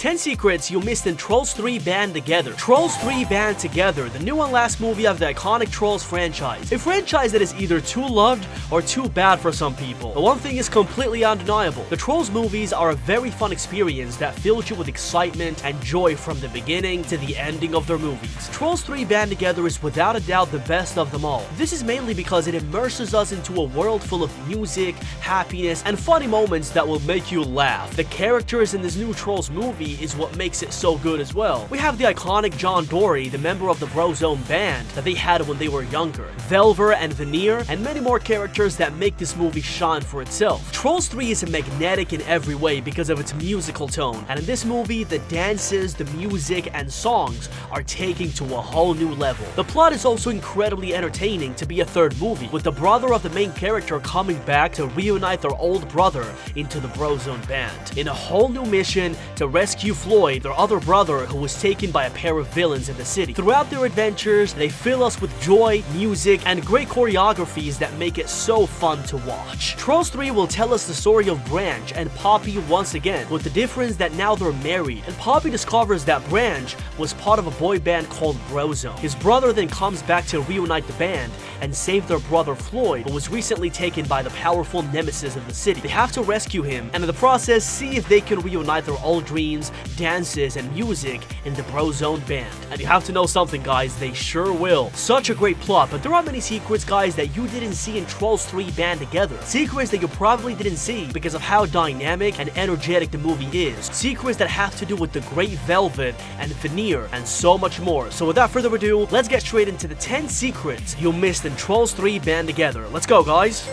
10 secrets you missed in Trolls 3 Band Together. Trolls 3 Band Together, the new and last movie of the iconic Trolls franchise. A franchise that is either too loved or too bad for some people. But one thing is completely undeniable. The Trolls movies are a very fun experience that fills you with excitement and joy from the beginning to the ending of their movies. Trolls 3 Band Together is without a doubt the best of them all. This is mainly because it immerses us into a world full of music, happiness, and funny moments that will make you laugh. The characters in this new Trolls movie is what makes it so good as well. We have the iconic Dory, the member of the Brozone band that they had when they were younger, Velver and Veneer, and many more characters that make this movie shine for itself. Trolls 3 is magnetic in every way because of its musical tone, and in this movie, the dances, the music, and songs are taken to a whole new level. The plot is also incredibly entertaining to be a third movie, with the brother of the main character coming back to reunite their old brother into the Brozone band, in a whole new mission to rescue Floyd, their other brother who was taken by a pair of villains in the city. Throughout their adventures, they fill us with joy, music, and great choreographies that make it so fun to watch. Trolls 3 will tell us the story of Branch and Poppy once again, with the difference that now they're married, and Poppy discovers that Branch was part of a boy band called Brozone. His brother then comes back to reunite the band and save their brother Floyd, who was recently taken by the powerful nemesis of the city. They have to rescue him, and in the process, see if they can reunite their old dreams, dances, and music in the Brozone band. And you have to know something, guys, they sure will. Such a great plot, but there are many secrets, guys, that you didn't see in Trolls 3 Band Together. Secrets that you probably didn't see because of how dynamic and energetic the movie is. Secrets that have to do with the Great Velvet and Veneer, and so much more. So without further ado, let's get straight into the 10 secrets you missed in Trolls 3 Band Together. Let's go, guys.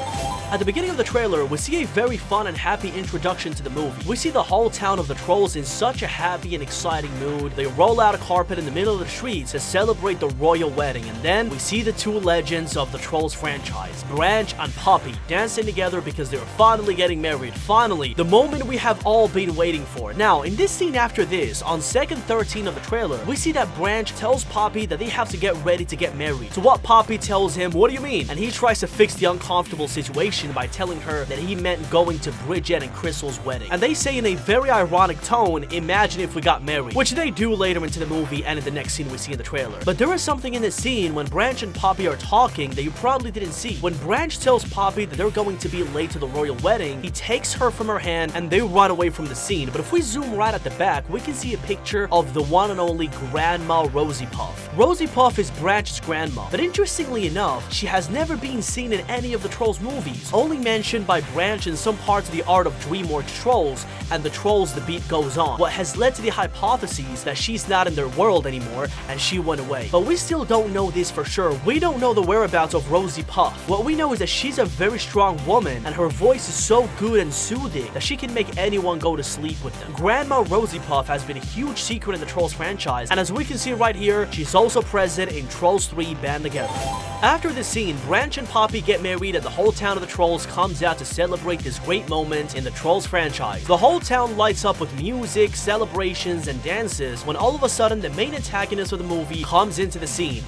At the beginning of the trailer, we see a very fun and happy introduction to the movie. We see the whole town of the Trolls in such a happy and exciting mood. They roll out a carpet in the middle of the streets to celebrate the royal wedding, and then we see the two legends of the Trolls franchise, Branch and Poppy, dancing together because they're finally getting married. Finally, the moment we have all been waiting for. Now, in this scene after this, on second 13 of the trailer, we see that Branch tells Poppy that they have to get ready to get married. To what Poppy tells him, "What do you mean?" And he tries to fix the uncomfortable situation by telling her that he meant going to Bridget and Crystal's wedding. And they say in a very ironic tone, "Imagine if we got married," which they do later into the movie and in the next scene we see in the trailer. But there is something in this scene when Branch and Poppy are talking that you probably didn't see. When Branch tells Poppy that they're going to be late to the royal wedding, he takes her from her hand and they run away from the scene. But if we zoom right at the back, we can see a picture of the one and only Grandma Rosie Puff. Rosie Puff is Branch's grandma, but interestingly enough, she has never been seen in any of the Trolls movies, only mentioned by Branch in some parts of the Art of DreamWorks Trolls and the Trolls The Beat Goes On, what has led to the hypothesis that she's not in their world anymore and she went away. But we still don't know this for sure. We don't know the whereabouts of Rosie Puff. What we know is that she's a very strong woman and her voice is so good and soothing that she can make anyone go to sleep with them. Grandma Rosie Puff has been a huge secret in the Trolls franchise, and as we can see right here, she's also present in Trolls 3 Band Together. After this scene, Branch and Poppy get married and the whole town of the Trolls comes out to celebrate this great moment in the Trolls franchise. The whole town lights up with music, celebrations, and dances when all of a sudden the main antagonist of the movie comes into the scene,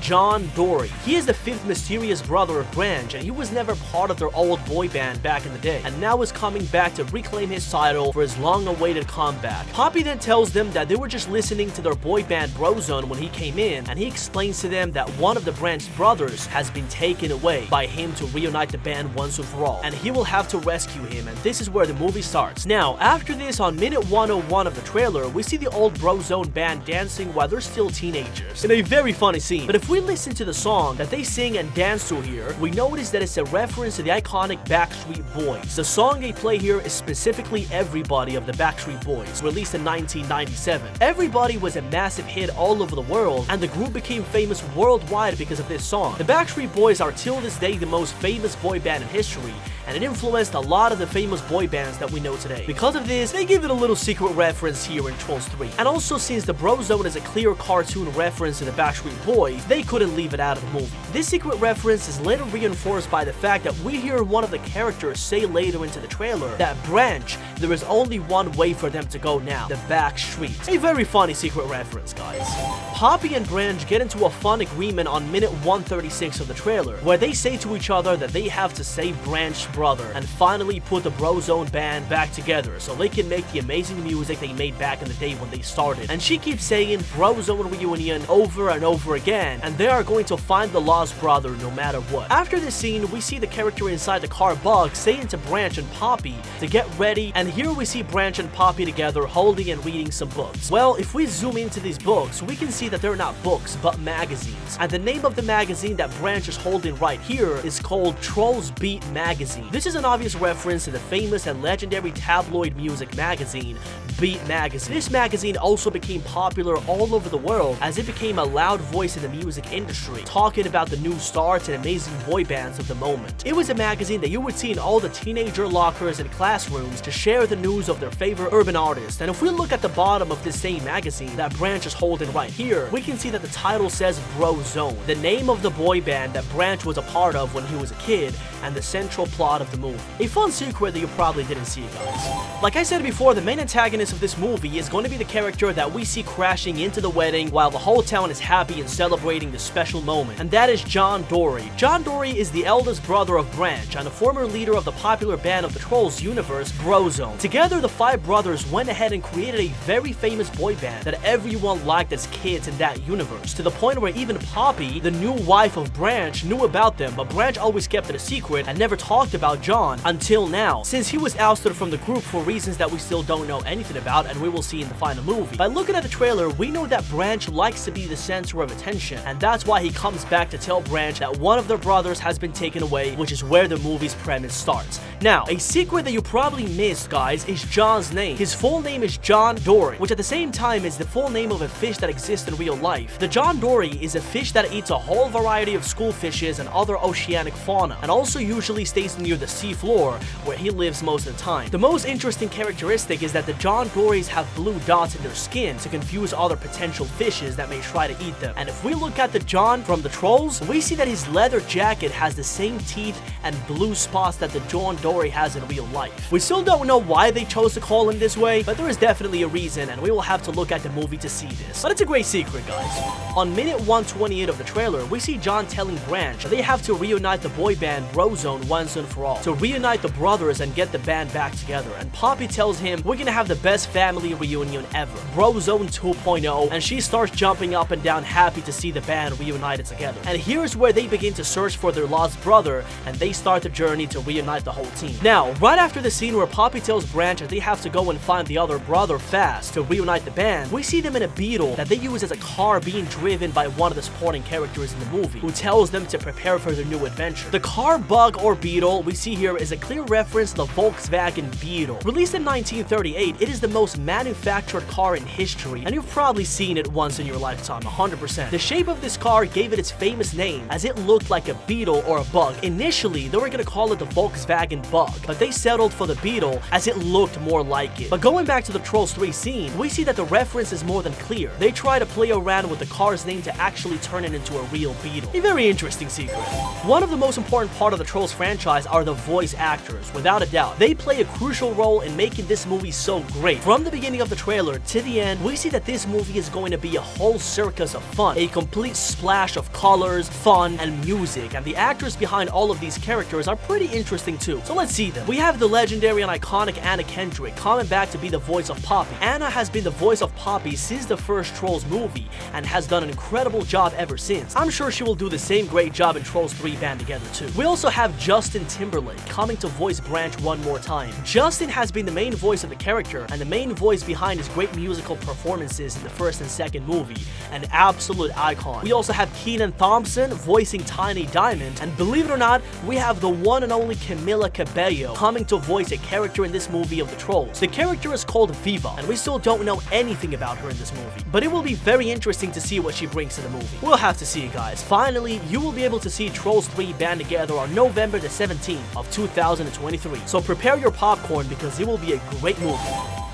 Dory. He is the fifth mysterious brother of Branch, and he was never part of their old boy band back in the day, and now is coming back to reclaim his title for his long-awaited comeback. Poppy then tells them that they were just listening to their boy band Brozone when he came in, and he explains to them that one of the Branch brothers has been taken away by him to reunite the band once and for all, and he will have to rescue him, and this is where the movie starts. Now, after this, on minute 101 of the trailer, we see the old Brozone band dancing while they're still teenagers, in a very funny scene. But if we listen to the song that they sing and dance to here, we notice that it's a reference to the iconic Backstreet Boys. The song they play here is specifically Everybody of the Backstreet Boys, released in 1997. Everybody was a massive hit all over the world, and the group became famous worldwide because of this song. The Backstreet Boys are till this day the most famous boy band in history, and it influenced a lot of the famous boy bands that we know today. Because of this, they give it a little secret reference here in Trolls 3. And also, since the Brozone is a clear cartoon reference to the Backstreet Boys, they couldn't leave it out of the movie. This secret reference is later reinforced by the fact that we hear one of the characters say later into the trailer that Branch, there is only one way for them to go now, the back streets. A very funny secret reference, guys. Poppy and Branch get into a fun agreement on minute 136 of the trailer, where they say to each other that they have to save Branch's brother and finally put the Brozone band back together so they can make the amazing music they made back in the day when they started. And she keeps saying Brozone reunion over and over again, and they are going to find the lost brother no matter what. After this scene, we see the character inside the car Bug saying to Branch and Poppy to get ready, and here we see Branch and Poppy together holding and reading some books. Well, if we zoom into these books, we can see that they're not books but magazines, and the name of the magazine that Branch is holding right here is called Trolls Beat magazine. This is an obvious reference to the famous and legendary tabloid music magazine Beat magazine. This magazine also became popular all over the world as it became a loud voice in the music industry, talking about the new stars and amazing boy bands of the moment. It was a magazine that you would see in all the teenager lockers and classrooms to share the news of their favorite urban artists. And if we look at the bottom of this same magazine that Branch is holding right here, we can see that the title says Brozone, the name of the boy band that Branch was a part of when he was a kid, and the central plot of the movie. A fun secret that you probably didn't see, guys. Like I said before, the main antagonist of this movie is going to be the character that we see crashing into the wedding while the whole town is happy and celebrating this special moment, and that is John Dory. John Dory is the eldest brother of Branch and a former leader of the popular band of the Trolls universe, Brozone. Together, the five brothers went ahead and created a very famous boy band that everyone liked as kids in that universe, to the point where even Poppy, the new wife of Branch, knew about them, but Branch always kept it a secret and never talked about John until now, since he was ousted from the group for reasons that we still don't know anything about and we will see in the final movie. By looking at the trailer, we know that Branch likes to be the center of attention, and that's why he comes back to tell Branch that one of their brothers has been taken away, which is where the movie's premise starts. Now, a secret that you probably missed, guys, is John's name. His full name is John Dory, which at the same time is the full name of a fish that exists in real life. The John Dory is a fish that eats a whole variety of school fishes and other oceanic fauna, and also usually stays near the sea floor, where he lives most of the time. The most interesting characteristic is that the John Dorys have blue dots in their skin to confuse other potential fishes that may try to eat them. And if we look at the John from the Trolls, we see that his leather jacket has the same teeth and blue spots that the John Dory has in real life. We still don't know why they chose to call him this way, but there is definitely a reason, and we will have to look at the movie to see this. But it's a great secret, guys. On minute 128 of the trailer, we see John telling Branch that they have to reunite the boy band Brozone once and for all, to reunite the brothers and get the band back together. And Poppy tells him, we're gonna have the best family reunion ever, Brozone 2.0, and she starts jumping up and down happy to see the band reunited together. And here's where they begin to search for their lost brother, and they start the journey to reunite the whole team. Now, right after the scene where Poppy tells Branch that they have to go and find the other brother fast to reunite the band, we see them in a Beetle that they use as a car being driven by one of the supporting characters in the movie, who tells them to prepare for their new adventure. The car Bug or Beetle we see here is a clear reference to the Volkswagen Beetle. Released in 1938, it is the most manufactured car in history, and you've probably seen it once in your lifetime, 100%. The shape of this car gave it its famous name, as it looked like a beetle or a bug. Initially, they were gonna call it the Volkswagen Bug, but they settled for the Beetle as it looked more like it. But going back to the Trolls 3 scene, we see that the reference is more than clear. They try to play around with the car's name to actually turn it into a real beetle. A very interesting secret. One of the most important part of the Trolls franchise are the voice actors, without a doubt. They play a crucial role in making this movie so great. From the beginning of the trailer to the end, we see that this movie is going to be a whole circus of fun, a complete splash of colors, fun, and music, and the actors behind all of these characters are pretty interesting too. So let's see them. We have the legendary and iconic Anna Kendrick coming back to be the voice of Poppy. Anna has been the voice of Poppy since the first Trolls movie and has done an incredible job ever since. I'm sure she will do the same great job in Trolls 3 Band Together too. We also have Justin Timberlake coming to voice Branch one more time. Justin has been the main voice of the character and the main voice behind his great musical performances in the first and second movie, an absolute icon. We also have Kenan Thompson voicing Tiny Diamond, and believe it or not, we have the one and only Camila Cabello coming to voice a character in this movie of the Trolls. The character is called Viva, and we still don't know anything about her in this movie, but it will be very interesting to see what she brings to the movie. We'll have to see, guys. Finally, you will be able to see Trolls 3 Band Together on November the 17th of 2023. So prepare your popcorn because it will be a great movie.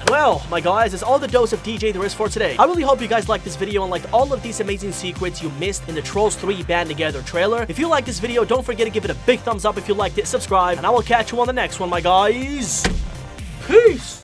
Well, my guys, that's all the dose of DJ there is for today. I really hope you guys liked this video and liked all of these amazing secrets you missed in the Trolls 3 Band Together trailer. If you liked this video, don't forget to give it a big thumbs up if you liked it, subscribe, and I will catch you on the next one, my guys. Peace!